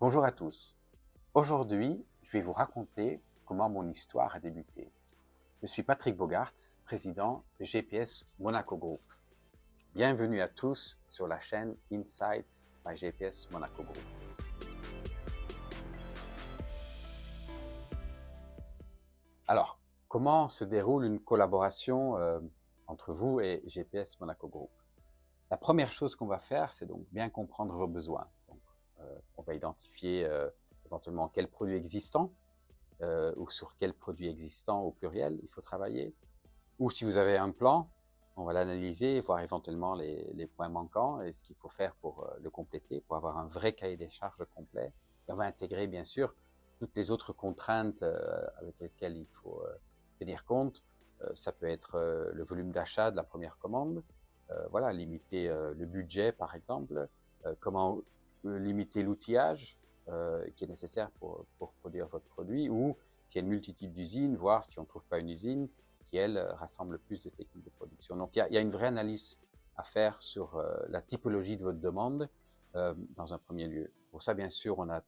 Bonjour à tous. Aujourd'hui, je vais vous raconter comment mon histoire a débuté. Je suis Patrick Bogart, président de GPS Monaco Group. Bienvenue à tous sur la chaîne Insights by GPS Monaco Group. Alors, comment se déroule une collaboration entre vous et GPS Monaco Group? La première chose qu'on va faire, c'est donc bien comprendre vos besoins. Donc, on va identifier éventuellement quels produits existants ou sur quel produit existant au pluriel il faut travailler. Ou si vous avez un plan, on va l'analyser, voir éventuellement les points manquants et ce qu'il faut faire pour le compléter, pour avoir un vrai cahier des charges complet. Et on va intégrer bien sûr toutes les autres contraintes avec lesquelles il faut tenir compte. Ça peut être le volume d'achat de la première commande, voilà, limiter le budget par exemple, comment limiter l'outillage qui est nécessaire pour produire votre produit, ou s'il y a une multitude d'usines, voir si on ne trouve pas une usine qui, elle, rassemble le plus de techniques de production. Donc, il y a une vraie analyse à faire sur la typologie de votre demande dans un premier lieu. Pour ça, bien sûr, on a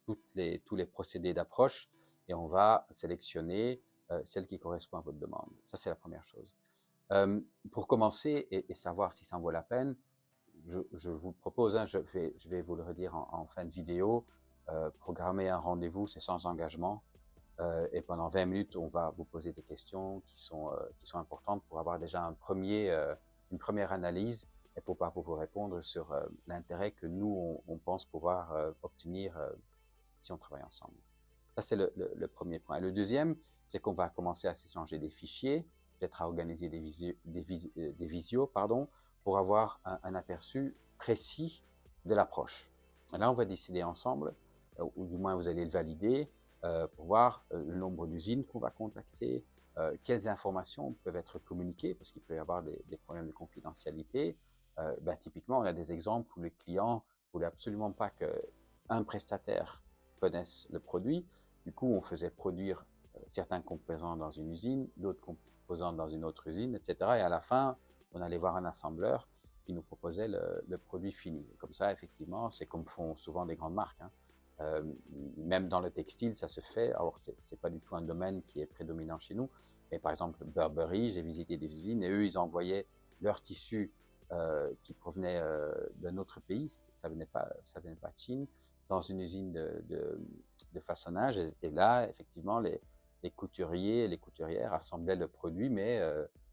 tous les procédés d'approche et on va sélectionner celle qui correspond à votre demande. Ça, c'est la première chose. Pour commencer et savoir si ça en vaut la peine, je vous propose, je vais vous le redire en fin de vidéo, programmer un rendez-vous, c'est sans engagement. Et pendant 20 minutes, on va vous poser des questions qui sont importantes pour avoir déjà une première analyse et pour pouvoir vous répondre sur l'intérêt que nous, on pense pouvoir obtenir si on travaille ensemble. Ça, c'est le premier point. Et le deuxième, c'est qu'on va commencer à s'échanger des fichiers, peut-être à organiser des visios, pardon, pour avoir un aperçu précis de l'approche. Là, on va décider ensemble, ou du moins vous allez le valider, pour voir le nombre d'usines qu'on va contacter, quelles informations peuvent être communiquées, parce qu'il peut y avoir des problèmes de confidentialité. Typiquement, on a des exemples où les clients ne voulaient absolument pas qu'un prestataire connaisse le produit. Du coup, on faisait produire certains composants dans une usine, d'autres composants dans une autre usine, etc. Et à la fin, on allait voir un assembleur qui nous proposait le produit fini. Comme ça, effectivement, c'est comme font souvent des grandes marques, hein. Même dans le textile, ça se fait. Alors, c'est pas du tout un domaine qui est prédominant chez nous. Mais par exemple, Burberry, j'ai visité des usines et eux, ils envoyaient leur tissu qui provenait d'un autre pays. Ça venait pas de Chine, dans une usine de façonnage. Et là, effectivement, les couturiers et les couturières assemblaient le produit, mais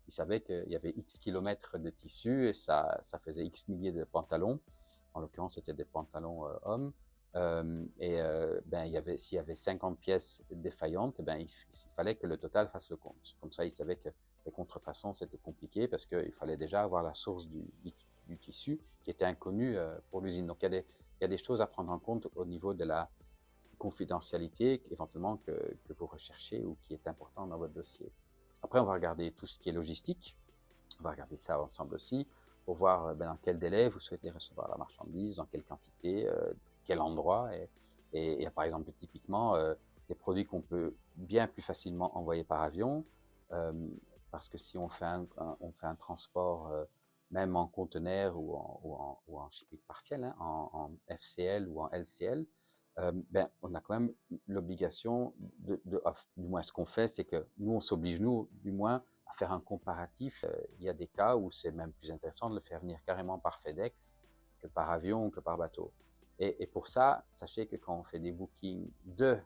ils savaient qu'il y avait X kilomètres de tissu et ça faisait X milliers de pantalons. En l'occurrence, c'était des pantalons hommes. S'il y avait 50 pièces défaillantes, il fallait que le total fasse le compte. Comme ça, ils savaient que les contrefaçons, c'était compliqué parce qu'il fallait déjà avoir la source du tissu qui était inconnue pour l'usine. Donc, il y a des choses à prendre en compte au niveau de la confidentialité, éventuellement, que vous recherchez ou qui est important dans votre dossier. Après, on va regarder tout ce qui est logistique. On va regarder ça ensemble aussi pour voir dans quel délai vous souhaitez recevoir la marchandise, dans quelle quantité, quel endroit. Et par exemple, typiquement, des produits qu'on peut bien plus facilement envoyer par avion, euh, parce que si on fait on fait un transport, même en conteneur ou en shipping partiel, hein, en FCL ou en LCL, on a quand même l'obligation du moins ce qu'on fait, c'est que nous, on s'oblige, nous, du moins, à faire un comparatif. Il y a des cas où c'est même plus intéressant de le faire venir carrément par FedEx que par avion ou que par bateau. Et pour ça, sachez que quand on fait des bookings de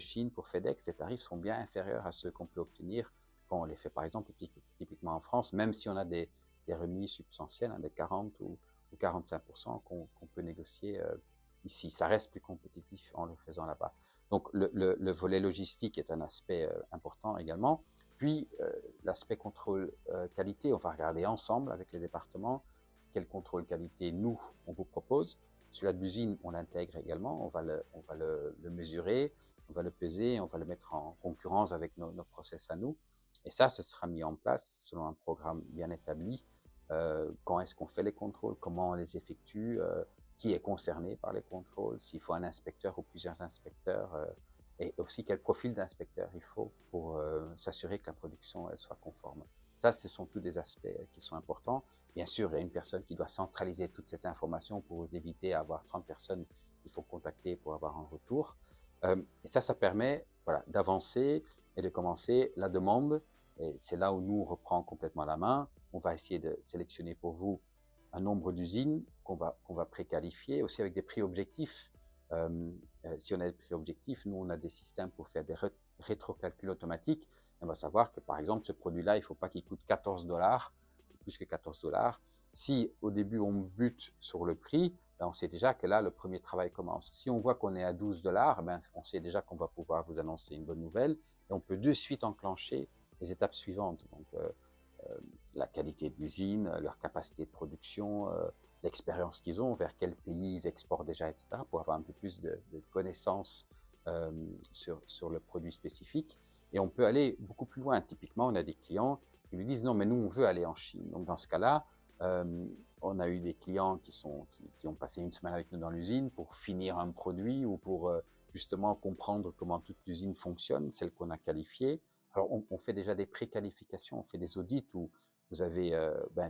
Chine pour FedEx, ces tarifs sont bien inférieurs à ceux qu'on peut obtenir quand on les fait, par exemple, typiquement en France, même si on a des remises substantielles, hein, de 40 ou 45% qu'on peut négocier ici. Ça reste plus compétitif en le faisant là-bas. Donc, le volet logistique est un aspect important également. Puis, l'aspect contrôle qualité, on va regarder ensemble avec les départements quel contrôle qualité nous, on vous propose. Celui-là de l'usine, on l'intègre également, on va le mesurer, on va le peser, on va le mettre en concurrence avec nos process à nous. Et ça sera mis en place selon un programme bien établi. Quand est-ce qu'on fait les contrôles, comment on les effectue, qui est concerné par les contrôles, s'il faut un inspecteur ou plusieurs inspecteurs, et aussi quel profil d'inspecteur il faut pour s'assurer que la production elle soit conforme. Ça, ce sont tous des aspects qui sont importants. Bien sûr, il y a une personne qui doit centraliser toute cette information pour vous éviter d'avoir 30 personnes qu'il faut contacter pour avoir un retour. Et ça permet voilà, d'avancer et de commencer la demande. Et c'est là où nous, on reprend complètement la main. On va essayer de sélectionner pour vous un nombre d'usines qu'on va préqualifier, aussi avec des prix objectifs. Si on a des prix objectifs, nous, on a des systèmes pour faire des rétrocalculs automatiques. On va savoir que, par exemple, ce produit-là, il ne faut pas qu'il coûte 14 $, plus que 14 $. Si, au début, on bute sur le prix, ben, on sait déjà que là, le premier travail commence. Si on voit qu'on est à 12 $, ben, on sait déjà qu'on va pouvoir vous annoncer une bonne nouvelle et on peut de suite enclencher les étapes suivantes. Donc, la qualité de l'usine, leur capacité de production, l'expérience qu'ils ont, vers quel pays ils exportent déjà, etc., pour avoir un peu plus de connaissances sur le produit spécifique. Et on peut aller beaucoup plus loin. Typiquement, on a des clients qui lui disent non, mais nous, on veut aller en Chine. Donc, dans ce cas-là, on a eu des clients qui ont passé une semaine avec nous dans l'usine pour finir un produit ou pour justement comprendre comment toute l'usine fonctionne, celle qu'on a qualifiée. Alors, on fait déjà des préqualifications, on fait des audits où vous avez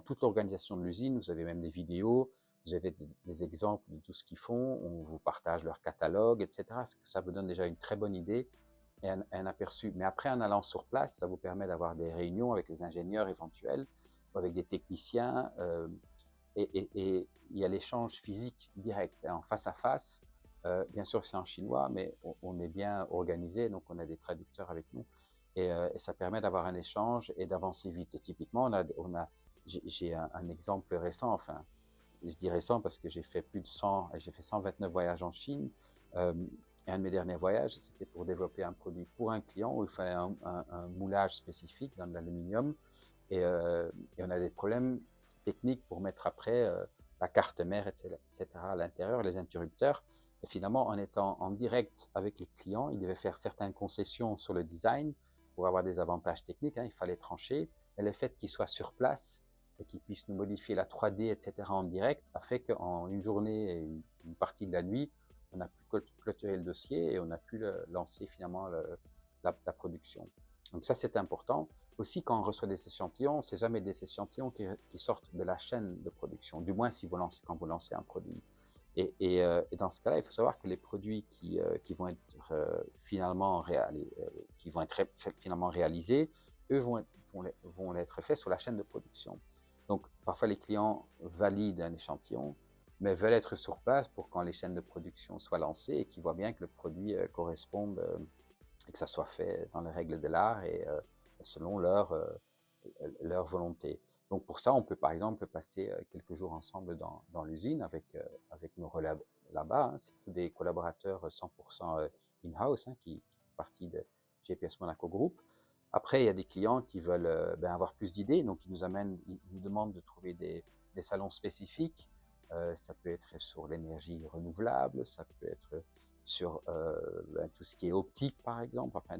toute l'organisation de l'usine, vous avez même des vidéos, vous avez des exemples de tout ce qu'ils font, on vous partage leur catalogue, etc. Ça vous donne déjà une très bonne idée et un aperçu. Mais après, en allant sur place, ça vous permet d'avoir des réunions avec les ingénieurs éventuels, ou avec des techniciens, et il y a l'échange physique direct, en face à face. Bien sûr, c'est en chinois, mais on est bien organisé, donc on a des traducteurs avec nous. Et ça permet d'avoir un échange et d'avancer vite. Et typiquement, j'ai un exemple récent, enfin, je dis récent parce que j'ai fait plus de 100, j'ai fait 129 voyages en Chine. Et un de mes derniers voyages, c'était pour développer un produit pour un client où il fallait un moulage spécifique dans de l'aluminium. Et on a des problèmes techniques pour mettre après la carte mère, etc. à l'intérieur, les interrupteurs. Et finalement, en étant en direct avec les clients, ils devaient faire certaines concessions sur le design pour avoir des avantages techniques. Il fallait trancher. Et le fait qu'ils soient sur place et qu'ils puissent nous modifier la 3D, etc. en direct, a fait qu'en une journée et une partie de la nuit, on a pu clôturer le dossier et on a pu lancer finalement la production. Donc ça, c'est important. Aussi, quand on reçoit des échantillons, c'est jamais des échantillons qui sortent de la chaîne de production, du moins si quand vous lancez un produit. Et dans ce cas-là, il faut savoir que les produits qui vont être finalement réalisés, eux vont être faits sur la chaîne de production. Donc, parfois, les clients valident un échantillon, mais veulent être sur place pour quand les chaînes de production soient lancées et qu'ils voient bien que le produit corresponde et que ça soit fait dans les règles de l'art et selon leur volonté. Donc pour ça, on peut par exemple passer quelques jours ensemble dans l'usine avec nos relais là-bas. C'est tous des collaborateurs 100% in-house qui font partie de GPS Monaco Group. Après, il y a des clients qui veulent avoir plus d'idées, donc ils nous demandent de trouver des salons spécifiques. Ça peut être sur l'énergie renouvelable, ça peut être sur tout ce qui est optique par exemple, enfin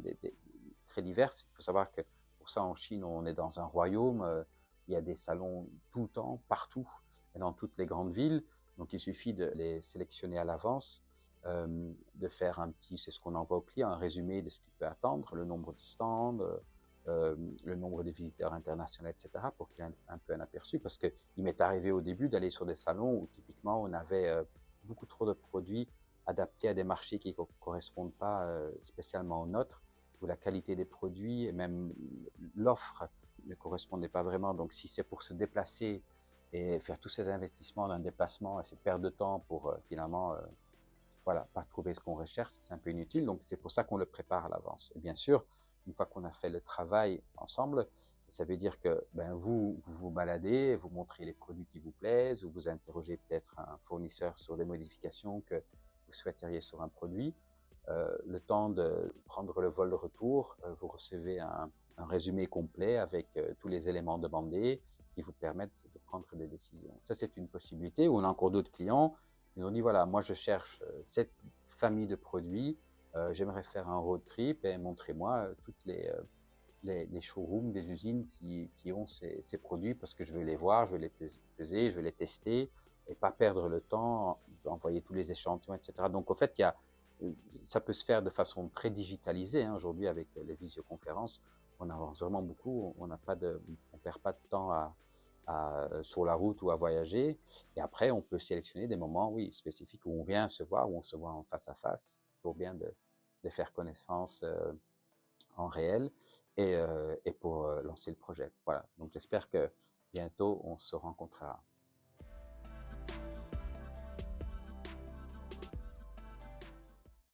très divers. Il faut savoir que pour ça en Chine, on est dans un royaume, il y a des salons tout le temps, partout, et dans toutes les grandes villes. Donc il suffit de les sélectionner à l'avance, de faire c'est ce qu'on envoie au client, un résumé de ce qu'il peut attendre, le nombre de stands, le nombre de visiteurs internationaux, etc., pour qu'il ait un peu un aperçu. Parce qu'il m'est arrivé au début d'aller sur des salons où typiquement on avait beaucoup trop de produits adaptés à des marchés qui ne correspondent pas spécialement aux nôtres, où la qualité des produits et même l'offre ne correspondait pas vraiment. Donc si c'est pour se déplacer et faire tous ces investissements d'un déplacement et cette perte de temps pour finalement pas trouver ce qu'on recherche, c'est un peu inutile. Donc c'est pour ça qu'on le prépare à l'avance. Et bien sûr, une fois qu'on a fait le travail ensemble, ça veut dire que vous baladez, vous montrez les produits qui vous plaisent, ou vous interrogez peut-être un fournisseur sur des modifications que vous souhaiteriez sur un produit. Le temps de prendre le vol de retour, vous recevez un résumé complet avec tous les éléments demandés qui vous permettent de prendre des décisions. Ça, c'est une possibilité. Ou on a encore d'autres clients qui nous ont dit, voilà, moi je cherche cette famille de produits, j'aimerais faire un road trip et montrez-moi toutes les showrooms des usines qui ont ces produits parce que je veux les voir, je veux les peser, je veux les tester et pas perdre le temps d'envoyer tous les échantillons, etc. Donc, au fait, ça peut se faire de façon très digitalisée. Aujourd'hui, avec les visioconférences, on avance vraiment beaucoup. On perd pas de temps à sur la route ou à voyager. Et après, on peut sélectionner des moments, oui, spécifiques où on vient se voir, où on se voit en face à face. C'est toujours bien de faire connaissance en réel et pour lancer le projet. Voilà. Donc j'espère que bientôt on se rencontrera.